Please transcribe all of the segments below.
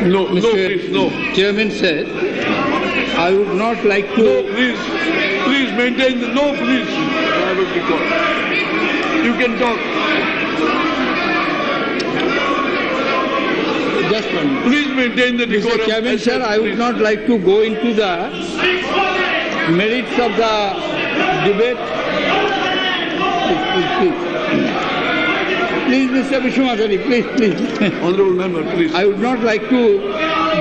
No, Mr. no, please, no. Chairman said, I would not like to... No, please maintain the... No, please. I will be quiet. You can talk. Just one minute. Please maintain the decorum. Mr. Chairman, sir, I would not like to go into the merits of the debate. Please, Mr. Vishwamadari, please. Honorable member, please. I would not like to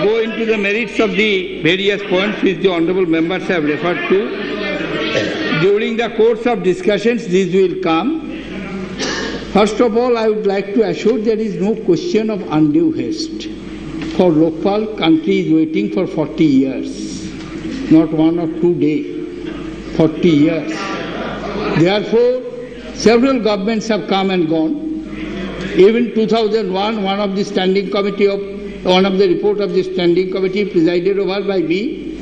go into the merits of the various points which the honorable members have referred to. During the course of discussions, these will come. First of all, I would like to assure there is no question of undue haste. For Lokpal, country is waiting for 40 years, not 1 or 2 days, 40 years. Therefore, several governments have come and gone. Even 2001, one of the report of the standing committee presided over by me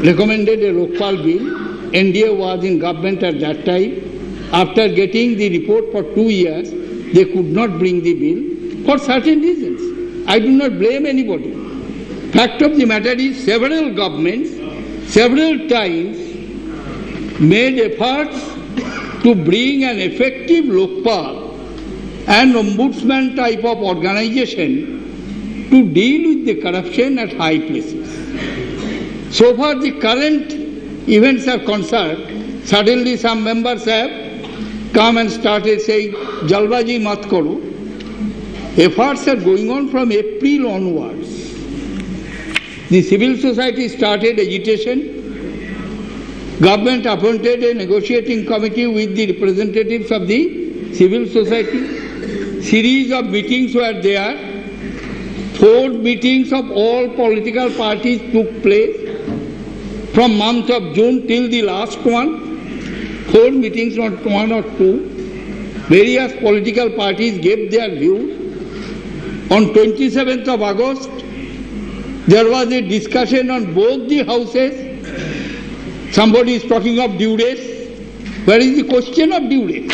recommended a Lokpal bill. NDA was in government at that time. After getting the report for 2 years, they could not bring the bill for certain reasons. I do not blame anybody. Fact of the matter is, several governments, several times made efforts to bring an effective Lokpal and ombudsman type of organization to deal with the corruption at high places. So far the current events are concerned, suddenly some members have come and started saying, Jalbaji mat karo. Efforts are going on from April onwards. The civil society started agitation. Government appointed a negotiating committee with the representatives of the civil society. Series of meetings were there. 4 meetings of all political parties took place from month of June till the last one. 4 meetings, not 1 or 2. Various political parties gave their views. On 27th of August, there was a discussion on both the houses. Somebody is talking of due days. Where is the question of due days?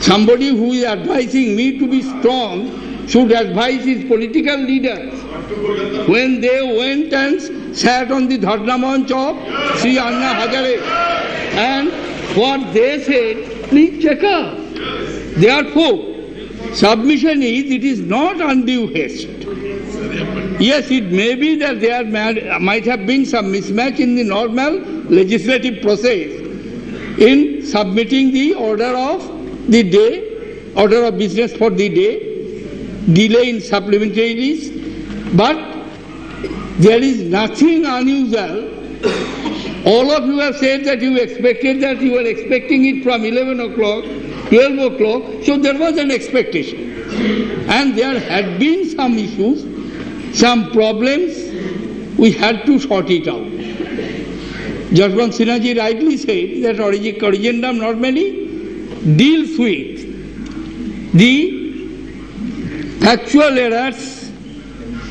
Somebody who is advising me to be strong should advise his political leaders. When they went and sat on the Dharna Manch of Sri Anna Hazare, and what they said, please check out. Therefore, submission is, it is not undue haste. Yes, it may be that there might have been some mismatch in the normal legislative process in submitting the order of the day, order of business for the day, delay in supplementaries, but there is nothing unusual. All of you have said that you expected that you were expecting it from 11 o'clock, 12 o'clock, so there was an expectation. And there had been some issues, some problems, we had to sort it out. Jaswant Sinha rightly said that Corrigendum normally deals with the factual errors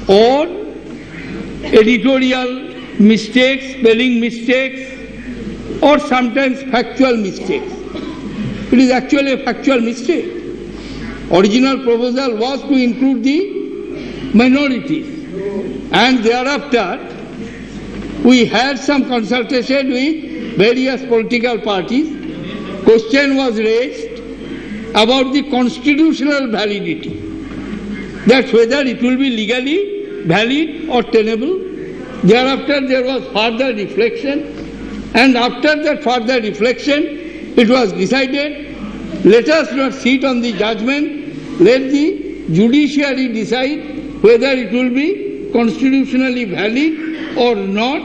or editorial mistakes, spelling mistakes, or sometimes factual mistakes. It is actually a factual mistake. Original proposal was to include the minorities, and thereafter we had some consultation with various political parties. Question was raised about the constitutional validity, that whether it will be legally valid or tenable. Thereafter there was further reflection, and after that further reflection it was decided, let us not sit on the judgment, let the judiciary decide whether it will be constitutionally valid or not.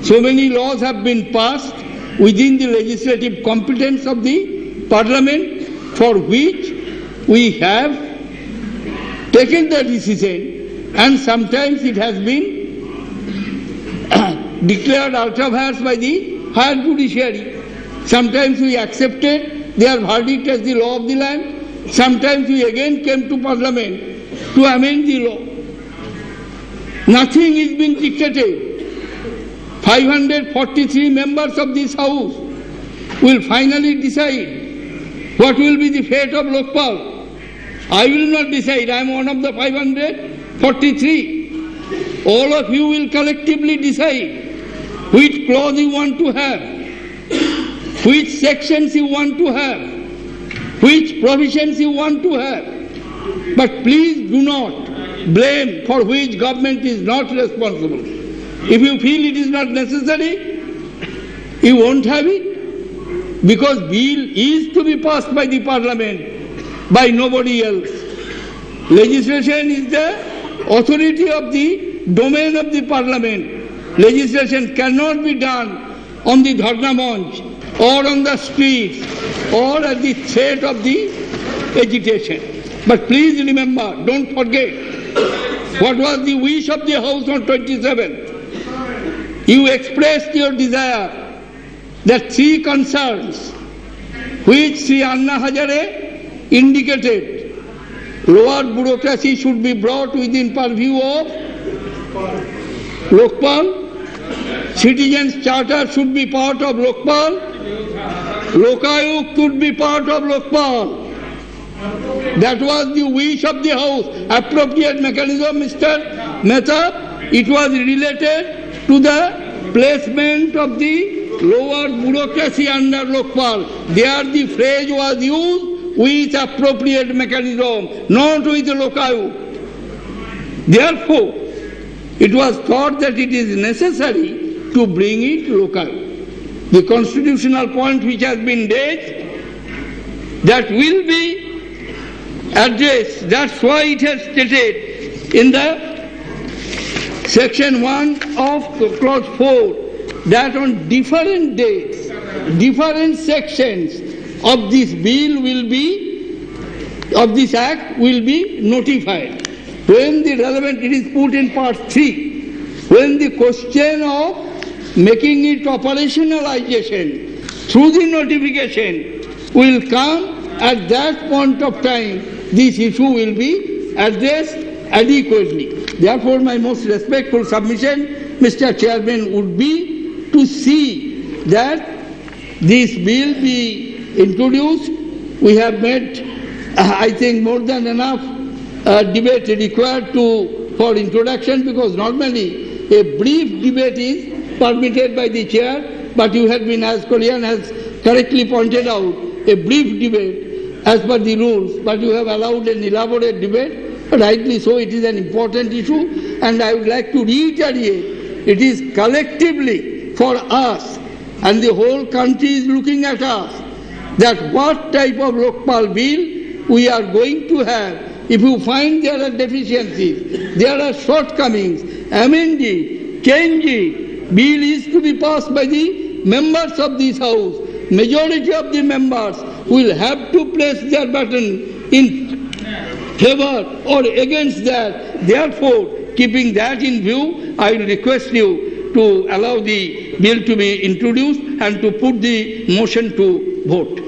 So many laws have been passed within the legislative competence of the Parliament, for which we have taken the decision, and sometimes it has been declared ultra vires by the higher judiciary. Sometimes we accepted their verdict as the law of the land. Sometimes we again came to Parliament to amend the law. Nothing is being dictated. 543 members of this House will finally decide what will be the fate of Lokpal. I will not decide. I am one of the 500. 43. All of you will collectively decide which clause you want to have, which sections you want to have, which provisions you want to have. But please do not blame for which government is not responsible. If you feel it is not necessary, you won't have it, because bill is to be passed by the parliament, by nobody else. Legislation is the authority of the domain of the parliament. Legislation cannot be done on the Dharna Manch or on the streets or at the threat of the agitation. But please remember, don't forget, what was the wish of the House on 27th? You expressed your desire that three concerns which Sri Anna Hazare indicated: lower bureaucracy should be brought within purview of Lokpal, Citizens' Charter should be part of Lokpal, Lokayuk should be part of Lokpal. That was the wish of the House. Appropriate mechanism, Mr. Mehta, it was related to the placement of the lower bureaucracy under Lokpal. There the phrase was used with appropriate mechanism, not with Lokayuk. Therefore, it was thought that it is necessary to bring it Lokayuk. The constitutional point which has been raised, that will be addressed. That's why it has stated in the section 1 of clause 4 that on different dates, different sections of this bill will be, of this act will be notified. When the relevant, it is put in part 3, when the question of making it operationalization through the notification will come, at that point of time this issue will be addressed adequately. Therefore, my most respectful submission, Mr. Chairman, would be to see that this bill be introduced. We have made, I think, more than enough debate required for introduction, because normally a brief debate is permitted by the chair, but you have been, as Kalyan has correctly pointed out, a brief debate as per the rules, but you have allowed an elaborate debate. Rightly so, it is an important issue, and I would like to reiterate, it is collectively for us, and the whole country is looking at us, that what type of Lokpal bill we are going to have. If you find there are deficiencies, there are shortcomings, amend it, change it. Bill is to be passed by the members of this House. Majority of the members will have to place their button in favor or against that. Therefore, keeping that in view, I will request you to allow the bill to be introduced and to put the motion to vote.